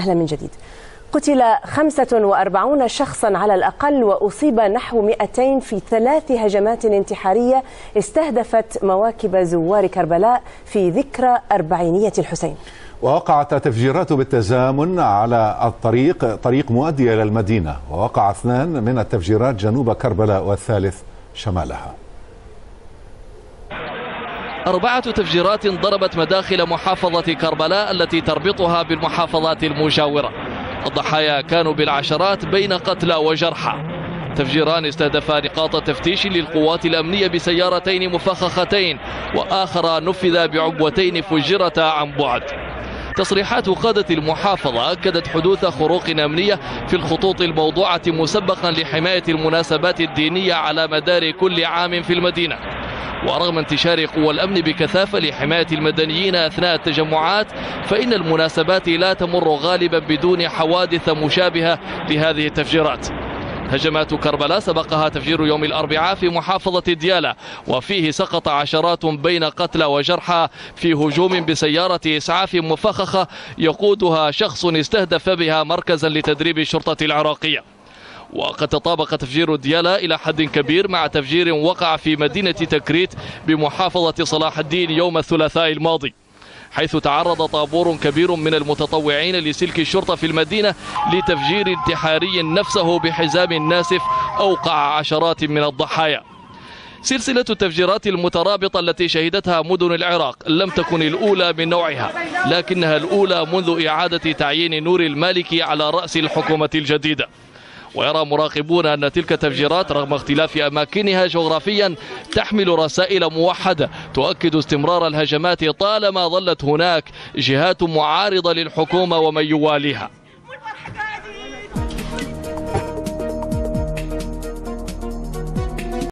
أهلا من جديد. قتل 45 شخصا على الأقل وأصيب نحو 200 في 3 هجمات انتحارية استهدفت مواكب زوار كربلاء في ذكرى 400 الحسين. ووقعت تفجيرات بالتزامن على طريق مؤدي إلى المدينة، ووقع 2 من التفجيرات جنوب كربلاء والثالث شمالها. 4 تفجيرات ضربت مداخل محافظة كربلاء التي تربطها بالمحافظات المجاورة. الضحايا كانوا بالعشرات بين قتلى وجرحى. تفجيران استهدفا نقاط تفتيش للقوات الأمنية بسيارتين مفخختين، وآخر نفذ بعبوتين فجرتا عن بعد. تصريحات قادة المحافظة أكدت حدوث خروق أمنية في الخطوط الموضوعة مسبقا لحماية المناسبات الدينية على مدار كل عام في المدينة. ورغم انتشار قوى الأمن بكثافة لحماية المدنيين أثناء التجمعات، فإن المناسبات لا تمر غالبا بدون حوادث مشابهة لهذه التفجيرات. هجمات كربلاء سبقها تفجير يوم الأربعاء في محافظة ديالى، وفيه سقط عشرات بين قتلى وجرحى في هجوم بسيارة إسعاف مفخخة يقودها شخص استهدف بها مركزا لتدريب الشرطة العراقية. وقد تطابق تفجير ديالى إلى حد كبير مع تفجير وقع في مدينة تكريت بمحافظة صلاح الدين يوم الثلاثاء الماضي، حيث تعرض طابور كبير من المتطوعين لسلك الشرطة في المدينة لتفجير انتحاري نفسه بحزام ناسف أوقع عشرات من الضحايا. سلسلة التفجيرات المترابطة التي شهدتها مدن العراق لم تكن الأولى من نوعها، لكنها الأولى منذ إعادة تعيين نور المالكي على رأس الحكومة الجديدة. ويرى مراقبون أن تلك التفجيرات رغم اختلاف أماكنها جغرافيا تحمل رسائل موحدة تؤكد استمرار الهجمات طالما ظلت هناك جهات معارضة للحكومة ومن يواليها.